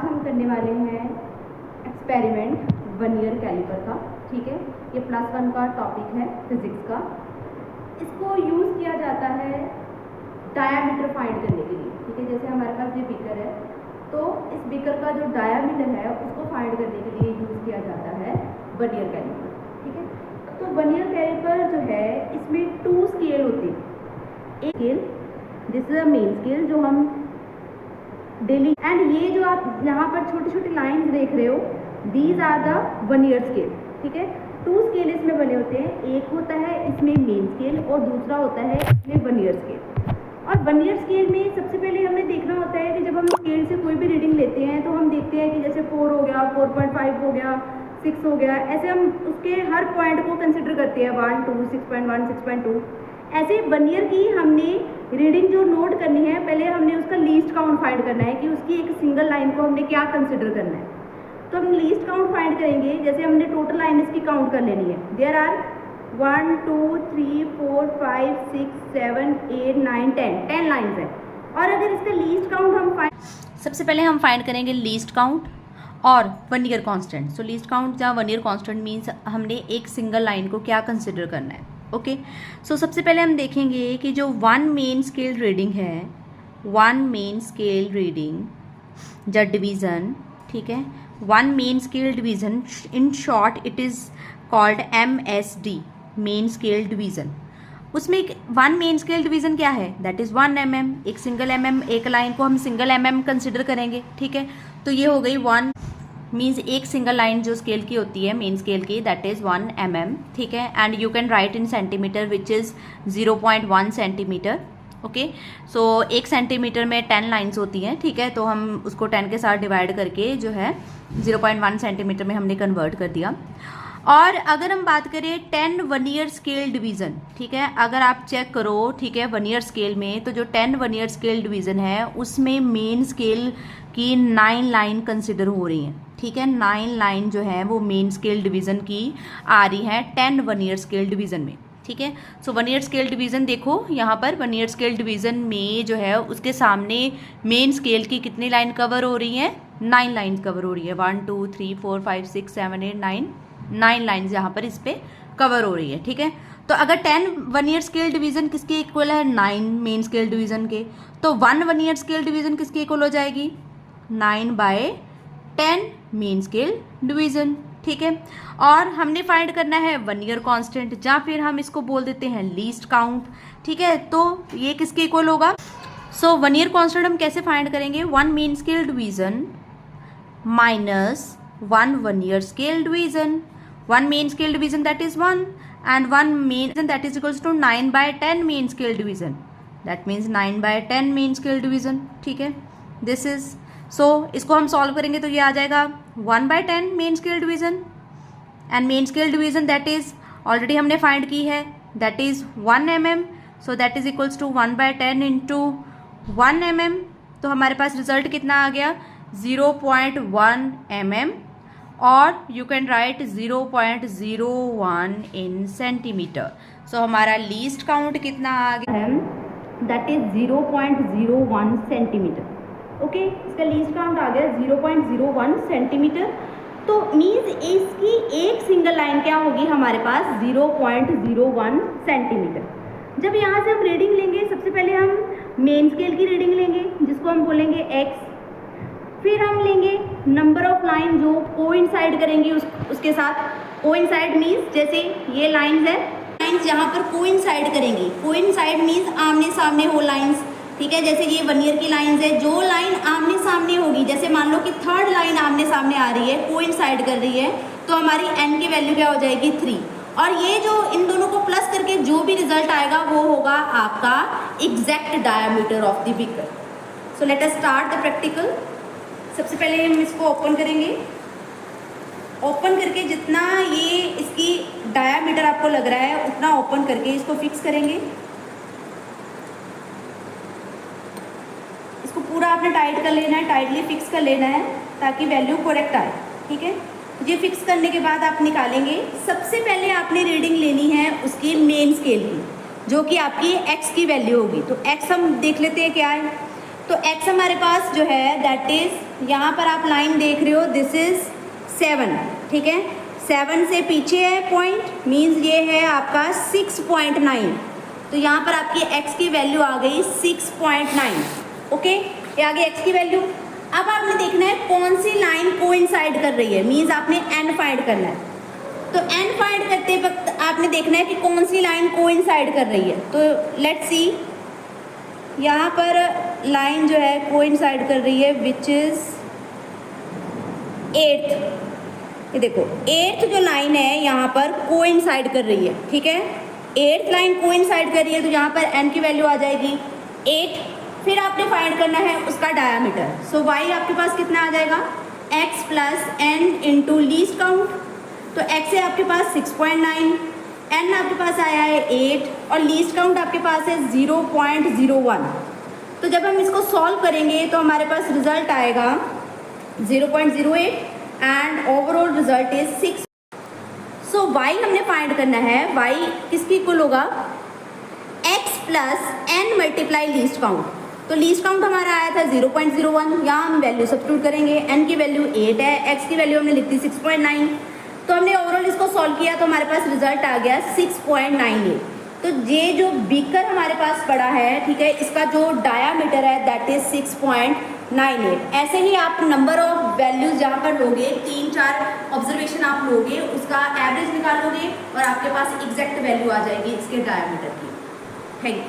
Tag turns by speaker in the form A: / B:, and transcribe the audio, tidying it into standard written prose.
A: हम करने वाले हैं एक्सपेरिमेंट वर्नियर कैलिपर का। ठीक है, ये +1 का टॉपिक है फिजिक्स का। इसको यूज़ किया जाता है डायामीटर फाइंड करने के लिए। ठीक है, जैसे हमारे पास ये बीकर है, तो इस बीकर का जो डायामीटर है उसको फाइंड करने के लिए यूज़ किया जाता है वर्नियर कैलिपर। ठीक है, तो वर्नियर कैलिपर जो है इसमें 2 स्केल होते हैं। एक scale, this is a main scale जो हम डेली, एंड ये जो आप यहाँ पर छोटी छोटी लाइंस देख रहे हो, these are the vernier scale. ठीक है, 2 स्केल इसमें बने होते हैं। एक होता है इसमें मेन स्केल और दूसरा होता है इसमें वर्नियर स्केल। और वर्नियर स्केल में सबसे पहले हमें देखना होता है कि जब हम स्केल से कोई भी रीडिंग लेते हैं तो हम देखते हैं कि जैसे 4 हो गया, 4.5 हो गया, 6 हो गया, ऐसे हम उसके हर पॉइंट को कंसिडर करते हैं, 1, 2, 6.1, 6.2। ऐसे वर्नियर की हमने रीडिंग जो नोट करनी है, पहले हमने उसका लीस्ट काउंट फाइंड करना है कि उसकी एक सिंगल लाइन को हमने क्या कंसिडर करना है। तो हम लीस्ट काउंट फाइंड करेंगे। जैसे हमने टोटल लाइन इसकी काउंट कर लेनी है। देयर आर 1, 2, 3, 4, 5, 6, 7, 8, 9, 10 लाइन्स है। और अगर इसका लीस्ट काउंट हम
B: सबसे पहले हम फाइंड करेंगे लीस्ट काउंट और वर्नियर कांस्टेंट। सो लीस्ट काउंट या वर्नियर कांस्टेंट मीन्स हमने एक सिंगल लाइन को क्या कंसिडर करना है। ओके, सो सबसे पहले हम देखेंगे कि जो 1 मेन स्केल रीडिंग है, 1 मेन स्केल रीडिंग या डिवीज़न, ठीक है, 1 main scale division, in short it is called MSD, main scale division. उसमें एक 1 मेन स्केल डिवीज़न क्या है, दैट इज़ 1 mm। एक सिंगल mm, एक लाइन को हम सिंगल mm कंसिडर करेंगे। ठीक है, तो ये हो गई 1 मीन्स एक सिंगल लाइन जो स्केल की होती है, मेन स्केल की, दैट इज़ 1 mm। ठीक है, and you can right in centimetre which is 0.1 centimetre. Okay, so 1 centimetre में 10 लाइन्स होती हैं। ठीक है, तो हम उसको 10 के साथ डिवाइड करके जो है 0.1 सेंटीमीटर में हमने कन्वर्ट कर दिया। और अगर हम बात करें 10 वर्नियर स्केल डिवीज़न, ठीक है, अगर आप चेक करो, ठीक है, वर्नियर स्केल में, तो जो 10 वर्नियर स्केल डिवीज़न है उसमें मेन स्केल की 9 लाइन कंसिडर हो रही हैं। ठीक है, 9 लाइन जो है वो मेन स्केल डिवीज़न की आ रही है 10 वर्नियर स्केल डिवीज़न में। ठीक है, सो वर्नियर स्केल डिवीज़न देखो यहाँ पर, वर्नियर स्केल डिवीज़न में जो है उसके सामने मेन स्केल की कितनी लाइन कवर हो रही है, 9 लाइन कवर हो रही है। 1, 2, 3, 4, 5, 6, 7, 8, 9 लाइन्स यहाँ पर इस पर कवर हो रही है। ठीक है, तो अगर 10 वर्नियर स्केल डिवीज़न किसके इक्वल है, 9 मेन स्केल डिवीज़न के, तो 1 वर्नियर स्केल डिवीज़न किसके इक्वल हो जाएगी, 9/10 मेन स्केल डिवीज़न। ठीक है, और हमने फाइंड करना है वर्नियर कांस्टेंट, या फिर हम इसको बोल देते हैं लीस्ट काउंट। ठीक है, तो ये किसके इक्वल होगा। सो वर्नियर कांस्टेंट हम कैसे फाइंड करेंगे, 1 main scale division minus 1 vernier scale division. 1 main scale division that is 1 and 1 main that is equals to 9/10 main scale division, that means 9/10 main scale division. ठीक है, दिस इज, सो इसको हम solve करेंगे तो ये आ जाएगा 1/10 main scale division, and main scale division that is already हमने फाइंड की है, that is 1 mm। So that is equals to 1/10 into 1 mm। तो हमारे पास रिजल्ट कितना आ गया, 0.1 mm, और you can write 0.01 in centimetre. So हमारा लीस्ट काउंट कितना आ गया है,
A: दैट इज 0.01 सेंटीमीटर। ओके, इसका लीस्ट काउंट आ गया 0.01 सेंटीमीटर। तो मीन्स इसकी एक सिंगल लाइन क्या होगी हमारे पास, 0.01 सेंटीमीटर। जब यहाँ से हम रीडिंग लेंगे, सबसे पहले हम मेन स्केल की रीडिंग लेंगे जिसको हम बोलेंगे x, फिर हम लेंगे नंबर ऑफ लाइन जो कोइंसाइड करेंगी उसके साथ। कोइंसाइड मीन्स जैसे ये लाइंस है, लाइंस यहाँ पर कोइंसाइड करेंगी। कोइंसाइड मीन्स आमने सामने हो लाइंस। ठीक है, जैसे ये वर्नियर की लाइंस है, जो लाइन आमने सामने होगी, जैसे मान लो कि 3rd लाइन आमने सामने आ रही है, कोइंसाइड कर रही है, तो हमारी n की वैल्यू क्या हो जाएगी, 3। और ये जो इन दोनों को प्लस करके जो भी रिजल्ट आएगा वो होगा आपका exact diameter of the beaker. So let us start the practical. सबसे पहले हम इसको ओपन करेंगे। ओपन करके जितना ये इसकी डायामीटर आपको लग रहा है उतना ओपन करके इसको फिक्स करेंगे। इसको पूरा आपने टाइट कर लेना है, टाइटली फिक्स कर लेना है ताकि वैल्यू करेक्ट आए। ठीक है, ये फिक्स करने के बाद आप निकालेंगे। सबसे पहले आपने रीडिंग लेनी है उसकी मेन स्केल की, जो कि आपकी x की वैल्यू होगी। तो x हम देख लेते हैं क्या है।
B: तो x हमारे पास जो है दैट इज, यहाँ पर आप लाइन देख रहे हो, दिस इज 7, ठीक है। 7 से पीछे है पॉइंट, मीन्स ये है आपका 6.9, तो यहाँ पर आपकी x की वैल्यू आ गई 6.9, ओके, ये आ गई x की वैल्यू। अब आपने देखना है कौन सी लाइन कोइंसाइड कर रही है, मीन्स आपने n फाइंड करना है। तो n फाइंड करते वक्त आपने देखना है कि कौन सी लाइन कोइंसाइड कर रही है। तो लेट्स सी, यहाँ पर लाइन जो है कोइंसाइड कर रही है विच इज 8th। ये देखो 8th जो लाइन है यहाँ पर कोइंसाइड कर रही है, ठीक है। 8th लाइन कोइंसाइड कर रही है, तो यहाँ पर n की वैल्यू आ जाएगी 8। फिर आपने फाइंड करना है उसका डायामीटर। सो y आपके पास कितना आ जाएगा, x plus n into least count. तो x है आपके पास 6.9, n आपके पास आया है 8 और लीस्ट काउंट आपके पास है 0.01। तो जब हम इसको सॉल्व करेंगे तो हमारे पास रिजल्ट आएगा 0.08 and overall result is 6। So y हमने फाइंड करना है, y किसकी इक्वल होगा, x plus n multiply least count. तो लीस्ट काउंट हमारा आया था 0.01, यहाँ हम वैल्यू सब्स्टिट्यूट करेंगे, n की वैल्यू 8 है, x की वैल्यू हमने लिख दी 6.9। तो हमने ओवरऑल इसको सॉल्व किया तो हमारे पास रिजल्ट आ गया 6.98। तो ये जो बीकर हमारे पास पड़ा है, ठीक है, इसका जो डायामीटर है दैट इज 6.98। ऐसे ही आप नंबर ऑफ वैल्यूज जहाँ पर लोगे, 3-4 ऑब्जर्वेशन आप लोगे, उसका एवरेज निकालोगे और आपके पास एग्जैक्ट वैल्यू आ जाएगी इसके डायामीटर की। Thank you.